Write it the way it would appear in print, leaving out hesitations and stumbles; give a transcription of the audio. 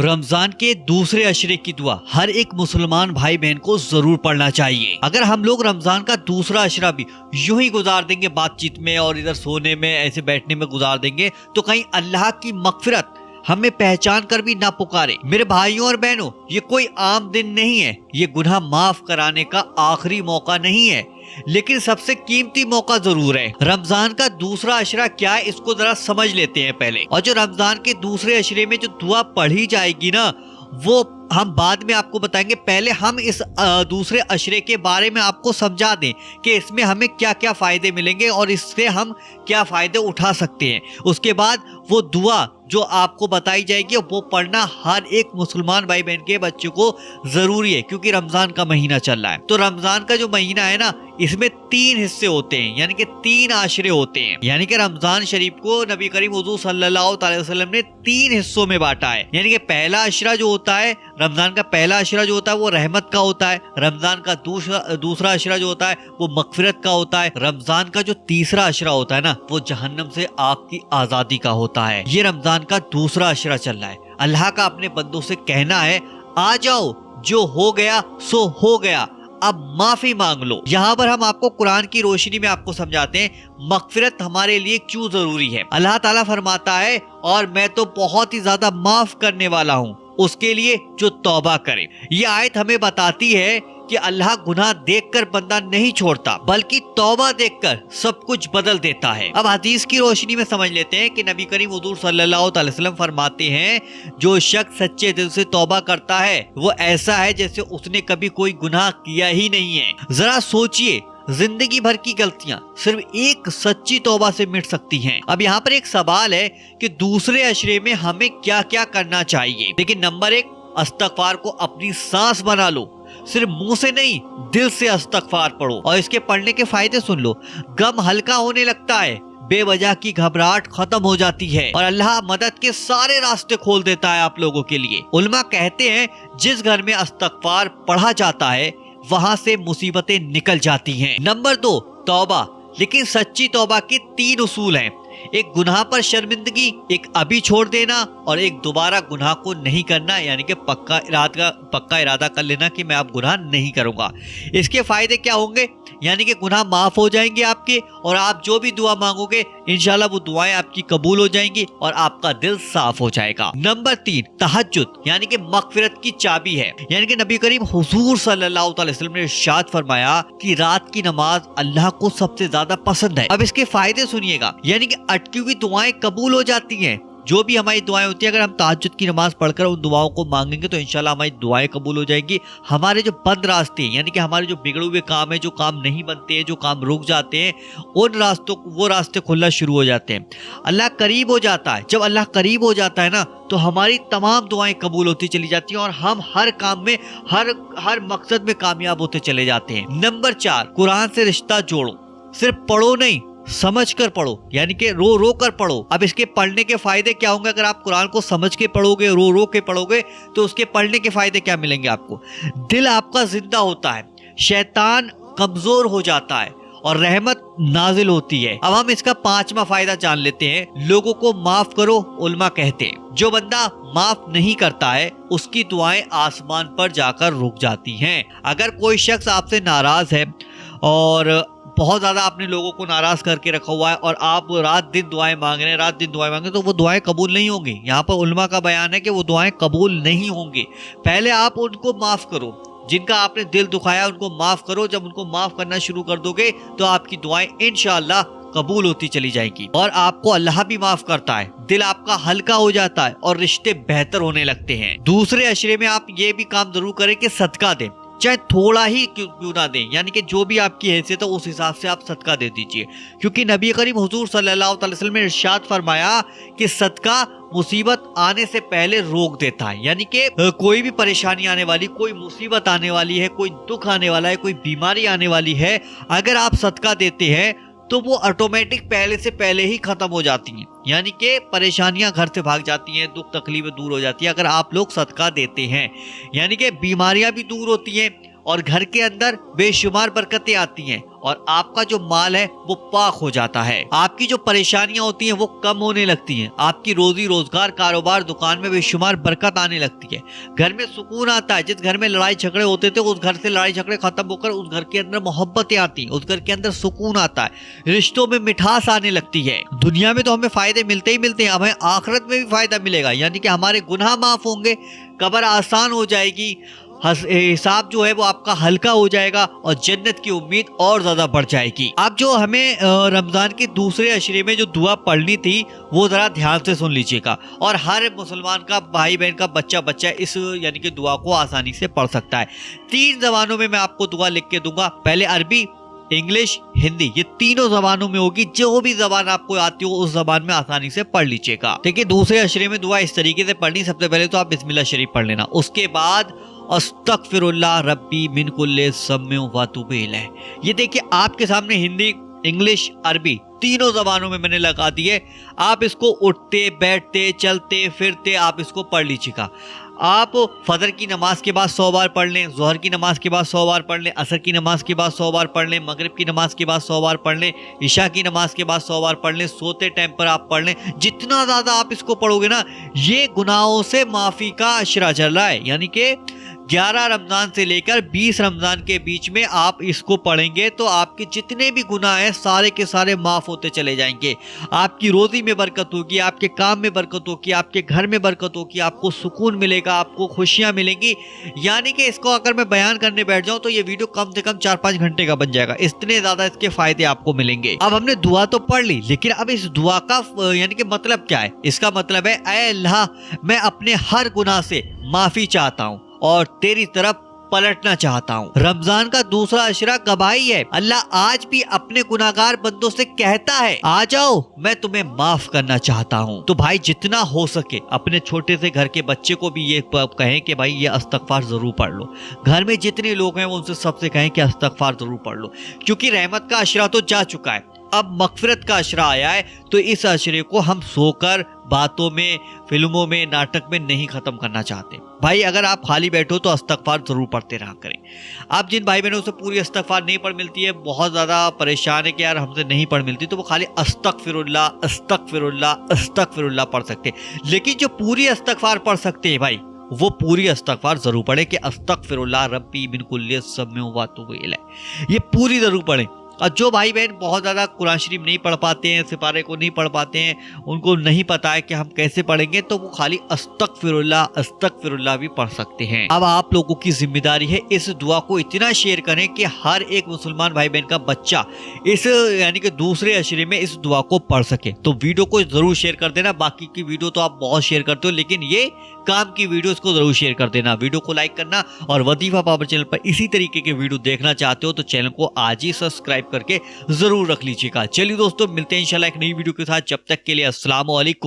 رمضان کے دوسرے عشرے کی دعا ہر ایک مسلمان بھائی بہن کو ضرور پڑھنا چاہیے۔ اگر ہم لوگ رمضان کا دوسرا عشرہ بھی یوں ہی گزار دیں گے، بات چیت میں اور ادھر سونے میں ایسے بیٹھنے میں گزار دیں گے، تو کہیں اللہ کی مغفرت ہمیں پہچان کر بھی نہ پکارے۔ میرے بھائیوں اور بہنوں، یہ کوئی عام دن نہیں ہے، یہ گناہ معاف کرانے کا آخری موقع نہیں ہے، لیکن سب سے قیمتی موقع ضرور ہے۔ رمضان کا دوسرا عشرہ کیا ہے، اس کو ذرا سمجھ لیتے ہیں پہلے۔ اور جو رمضان کے دوسرے عشرے میں جو دعا پڑھی جائے گی نا، وہ ہم بعد میں آپ کو بتائیں گے۔ پہلے ہم اس دوسرے عشرے کے بارے میں آپ کو سمجھا دیں کہ اس میں ہمیں کیا کیا فائدے ملیں گے اور اس سے ہم کیا فائدے اٹھا سکتے ہیں۔ اس کے بعد وہ دعا جو آپ کو بتائی جائے گی وہ پڑھنا ہر ایک مسلمان بھائی بہن کے بچے کو ضروری ہے، کیونکہ رمضان کا مہینہ چل رہا ہے۔ تو رمضان کا جو مہینہ ہے نا، اس میں 3 حصے ہوتے ہیں، یعنی کہ 3 عشرے ہوتے ہیں۔ یعنی کہ رمضان شریف کو نبی کریم حضور صلی اللہ علیہ وسلم نے 3 حصوں میں بانٹا ہے۔ یعنی کہ پہلا عشرہ جو ہوتا ہے، رمضان کا پہلا عشرہ جو ہوتا ہے وہ رحمت کا ہوتا ہے۔ رمضان کا دوسرا عشرہ جو ہوتا ہے وہ مغفرت کا ہوتا ہے۔ رمضان کا جو تیسرا عشرہ ہوتا ہے نا، وہ جہنم سے آگ کی آزادی کا ہوتا ہے۔ یہ رمضان کا دوسرا عشرہ چل رہا ہے۔ اللہ کا اپنے بندوں سے کہنا ہے، آ جاؤ، جو ہو گیا سو ہو گیا، اب معافی مانگ لو۔ یہاں پر ہم آپ کو قرآن کی روشنی میں آپ کو سمجھاتے ہیں مغفرت ہمارے لیے کیوں ضروری ہے۔ اللہ تعالیٰ فرماتا ہے، اور میں تو بہت ہی زیادہ معاف کرنے والا ہوں اس کے لیے جو توبہ کرے۔ یہ آیت ہمیں بتاتی ہے کہ اللہ گناہ دیکھ کر بندہ نہیں چھوڑتا، بلکہ توبہ دیکھ کر سب کچھ بدل دیتا ہے۔ اب حدیث کی روشنی میں سمجھ لیتے ہیں کہ نبی کریم حضور صلی اللہ علیہ وسلم فرماتے ہیں، جو شخص سچے دل سے توبہ کرتا ہے وہ ایسا ہے جیسے اس نے کبھی کوئی گناہ کیا ہی نہیں ہے۔ ذرا سوچئے، زندگی بھر کی غلطیاں صرف ایک سچی توبہ سے مٹ سکتی ہیں۔ اب یہاں پر ایک سوال ہے کہ دوسرے عشرے میں ہمیں کیا کیا کرنا چاہیے۔ لیکن نمبر 1، استغفار کو اپنی سانس بنا لو، صرف منہ سے نہیں دل سے استغفار پڑھو، اور اس کے پڑھنے کے فائدے سن لو۔ غم ہلکا ہونے لگتا ہے، بے وجہ کی گھبراہٹ ختم ہو جاتی ہے، اور اللہ مدد کے سارے راستے کھول دیتا ہے آپ لوگوں کے لیے۔ علماء کہتے ہیں جس گھر میں استغفار پڑھا جاتا ہے وہاں سے مصیبتیں نکل جاتی ہیں۔ نمبر 2، توبہ۔ لیکن سچی توبہ کے 3 اصول ہیں۔ ایک گناہ پر شرمندگی، ایک ابھی چھوڑ دینا، اور ایک دوبارہ گناہ کو نہیں کرنا، یعنی کہ پکا ارادہ کر لینا کہ میں اب گناہ نہیں کروں گا۔ اس کے فائدے کیا ہوں گے؟ یعنی کہ گناہ معاف ہو جائیں گے آپ کے، اور آپ جو بھی دعا مانگو گے انشاءاللہ وہ دعائیں آپ کی قبول ہو جائیں گی اور آپ کا دل صاف ہو جائے گا۔ نمبر 3، تہجد، یعنی کہ مغفرت کی چابی ہے۔ یعنی کہ نبی کریم حضور صلی اللہ علیہ وسلم نے ارشاد فرمایا کہ رات کی نماز اللہ کو سب سے زیادہ پسند ہے۔ اب اس کے فائدے سنیے گا، یعنی کہ اٹکی ہوئی دعائیں قبول ہو جاتی ہیں۔ جو بھی ہماری دعائیں ہوتی ہیں، اگر ہم تہجد کی نماز پڑھ کر ان دعاؤں کو مانگیں گے تو انشاءاللہ ہماری دعائیں قبول ہو جائیں گی۔ ہمارے جو بند راستے ہیں، یعنی کہ ہمارے جو بگڑے ہوئے کام ہیں، جو کام نہیں بنتے ہیں، جو کام رک جاتے ہیں، وہ راستے کھلنا شروع ہو جاتے ہیں۔ اللہ قریب ہو جاتا ہے۔ جب اللہ قریب ہو جاتا ہے نا تو ہماری تمام دعائیں قبول ہوتی چلی جاتی ہیں، اور ہم ہر کام میں ہر مقصد میں کامیاب ہوتے چلے جاتے ہیں۔ نمبر 4، قرآن سے رشتہ جوڑو۔ صرف پڑھو نہیں، سمجھ کر پڑھو، یعنی کہ رو رو کر پڑھو۔ اب اس کے پڑھنے کے فائدے کیا ہوں گے؟ اگر آپ قرآن کو سمجھ کے پڑھو گے، رو رو کے پڑھو گے، تو اس کے پڑھنے کے فائدے کیا ملیں گے آپ کو؟ دل آپ کا زندہ ہوتا ہے، شیطان کمزور ہو جاتا ہے، اور رحمت نازل ہوتی ہے۔ اب ہم اس کا 5واں فائدہ جان لیتے ہیں۔ لوگوں کو معاف کرو، علماء کہتے ہیں جو بندہ معاف نہیں کرتا ہے اس کی دعائیں آسمان پر جا کر رک جاتی ہیں۔ اگر کوئی شخص آپ سے ناراض ہے اور بہت زیادہ آپ نے لوگوں کو ناراض کر کے رکھا ہوا ہے، اور آپ رات دن دعائیں مانگ رہے ہیں، تو وہ دعائیں قبول نہیں ہوں گی۔ یہاں پر علماء کا بیان ہے کہ وہ دعائیں قبول نہیں ہوں گی۔ پہلے آپ ان کو معاف کرو، جن کا آپ نے دل دکھایا ان کو معاف کرو۔ جب ان کو معاف کرنا شروع کر دو گے تو آپ کی دعائیں انشاءاللہ قبول ہوتی چلی جائیں گی، اور آپ کو اللہ بھی معاف کرتا ہے۔ دل آپ کا ہلکا ہو جاتا ہے اور رشتے بہتر ہونے لگتے ہیں۔ دوسرے عشرے میں آپ یہ بھی کام ضرور کریں کہ صدقہ دیں، چاہے تھوڑا ہی کیوں نہ دیں، یعنی کہ جو بھی آپ کی حیثیت ہے اس حساب سے آپ صدقہ دے دیجئے، کیونکہ نبی کریم حضور صلی اللہ علیہ وسلم نے ارشاد فرمایا کہ صدقہ مصیبت آنے سے پہلے روک دیتا ہے۔ یعنی کہ کوئی بھی پریشانی آنے والی، کوئی مصیبت آنے والی ہے، کوئی دکھ آنے والا ہے، کوئی بیماری آنے والی ہے، اگر آپ صدقہ دیتے ہیں تو وہ آٹومیٹک پہلے ہی ختم ہو جاتی ہیں، یعنی کہ پریشانیاں گھر سے بھاگ جاتی ہیں، دکھ تکلیفیں دور ہو جاتی ہیں اگر آپ لوگ صدقہ دیتے ہیں۔ یعنی کہ بیماریاں بھی دور ہوتی ہیں اور گھر کے اندر بے شمار برکتیں آتی ہیں اور آپ کا جو مال ہے وہ پاک ہو جاتا ہے. آپ کی جو پریشانیاں ہوتی ہیں وہ کم ہونے لگتی ہیں. آپ کی روزی روزگار کاروبار دکان میں بے شمار برکت آنے لگتی ہے. گھر میں سکون آتا ہے. جس گھر میں لڑائی جھگڑے ہوتے تھے اس گھر سے لڑائی جھگڑے ختم ہو کر اس گھر کے اندر محبتیں آتی ہیں, اس گھر کے اندر سکون آتا ہے, رشتوں میں مٹھاس آنے لگتی ہے. دنیا میں تو ہمیں فائدے ملتے ہی ملتے ہیں, ہمیں آخرت میں بھی فائدہ ملے گا, یعنی کہ ہمارے گناہ معاف ہوں گے, قبر آسان ہو جائے گی, حساب جو ہے وہ آپ کا ہلکا ہو جائے گا اور جنت کی امید اور زیادہ بڑھ جائے گی. اب جو ہمیں رمضان کے دوسرے عشرے میں جو دعا پڑھنی تھی وہ ذرا دھیان سے سن لیجئے گا, اور ہر مسلمان کا بھائی بہن کا بچہ اس یعنی کہ دعا کو آسانی سے پڑھ سکتا ہے. 3 زبانوں میں آپ کو دعا لکھ کے دوں گا. پہلے عربی, انگلش, ہندی, یہ تینوں زبانوں میں ہوگی. جو بھی زبان آپ کو آتی ہو اس زبان میں آسانی سے پڑھ لیجئے گا. ٹھیک ہے, دوسرے عشرے میں دعا اس طریقے سے پڑھنی. سب سے پہلے تو آپ بسم اللہ شریف پڑھ لینا, اس کے بعد استغفر اللہ ربی من کل ذنب و اتوب الیہ. یہ دیکھیں آپ کے سامنے ہندی, انگلش, عربی تینوں زبانوں میں نے لگا دی ہے. آپ اس کو اٹھتے بیٹھتے چلتے پھرتے آپ اس کو پڑھ لیجیے گا. آپ فجر کی نماز کے بعد 100 بار پڑھ لیں, ظہر کی نماز کے بعد 100 بار پڑھ لیں, عصر کی نماز کے بعد 100 بار پڑھ لیں, مغرب کی نماز کے بعد 100 بار پڑھ لیں, عشاء کی نماز کے بعد 100 بار پڑھ لیں, سوتے ٹائم پر آپ پڑھ لیں. جتنا زیادہ آپ اس کو پڑھو گے نا, یہ گناہوں سے معافی کا عشرہ چل رہا ہے. یعنی کہ 11 رمضان سے لے کر 20 رمضان کے بیچ میں آپ اس کو پڑھیں گے تو آپ کے جتنے بھی گناہ ہیں سارے کے سارے معاف ہوتے چلے جائیں گے. آپ کی روزی میں برکت ہوگی, آپ کے کام میں برکت ہوگی, آپ کے گھر میں برکت ہوگی, آپ کو سکون ملے گا, آپ کو خوشیاں ملیں گی. یعنی کہ اس کو اگر میں بیان کرنے بیٹھ جاؤں تو یہ ویڈیو کم سے کم 4-5 گھنٹے کا بن جائے گا. اتنے زیادہ اس کے فائدے آپ کو ملیں گے. اب ہم نے دعا تو پڑھ لی, لیکن اب اس دعا کا یعنی کہ مطلب کیا ہے؟ اس کا مطلب ہے اے اللہ میں اپنے ہر گناہ سے معافی چاہتا ہوں اور تیری طرف پلٹنا چاہتا ہوں. رمضان کا دوسرا عشرہ گواہی ہے, اللہ آج بھی اپنے گناہگار بندوں سے کہتا ہے آ جاؤ میں تمہیں معاف کرنا چاہتا ہوں. تو بھائی جتنا ہو سکے اپنے چھوٹے سے گھر کے بچے کو بھی یہ کہیں کہ بھائی یہ استغفار ضرور پڑھ لو. گھر میں جتنے لوگ ہیں ان سے سب سے کہیں کہ استغفار ضرور پڑھ لو, کیونکہ رحمت کا عشرہ تو جا چکا ہے, اب مغفرت کا عشرہ آیا ہے. تو اس عشرے کو ہم سو کر باتوں میں, فلموں میں, ناٹک میں نہیں ختم کرنا چاہتے. بھائی اگر آپ خالی بیٹھو تو استغفار ضرور پڑھتے رہا کریں. آپ جن بھائی بہنوں سے پوری استغفار نہیں پڑھ ملتی ہے, بہت زیادہ پریشان ہے کہ یار ہم سے نہیں پڑھ ملتی, تو وہ خالی استغفر اللہ استغفر اللہ استغفر اللہ پڑھ سکتے. لیکن جو پوری استغفار پڑھ سکتے ہیں بھائی وہ پوری استغفار ضرور پڑھیں کہ استغفر اللہ ربی من کل ذنب و اتوب الیہ, یہ پوری ضرور پڑھیں. اور جو بھائی بہن بہت زیادہ قرآن شریف نہیں پڑھ پاتے ہیں, سپارے کو نہیں پڑھ پاتے ہیں, ان کو نہیں پتا ہے کہ ہم کیسے پڑھیں گے, تو وہ خالی استغفر اللہ بھی پڑھ سکتے ہیں. اب آپ لوگوں کی ذمہ داری ہے اس دعا کو اتنا شیئر کریں کہ ہر ایک مسلمان بھائی بہن کا بچہ اس یعنی کہ دوسرے عشرے میں اس دعا کو پڑھ سکے. تو ویڈیو کو ضرور شیئر کر دینا. باقی کی ویڈیو تو آپ بہت شیئر کرتے ہو, لیکن یہ کام کی ویڈیوز کو ضرور شیئر کر دینا. ویڈیو کو لائک کرنا, اور وظیفہ پاور چینل پر اسی طریقے کے ویڈیو دیکھنا چاہتے ہو تو چینل کو آج ہی سبسکرائب کر کے ضرور رکھ لیجیے گا. چلیے دوستوں ملتے ہیں انشاءاللہ ایک نئی ویڈیو کے ساتھ. جب تک کے لیے السلام علیکم.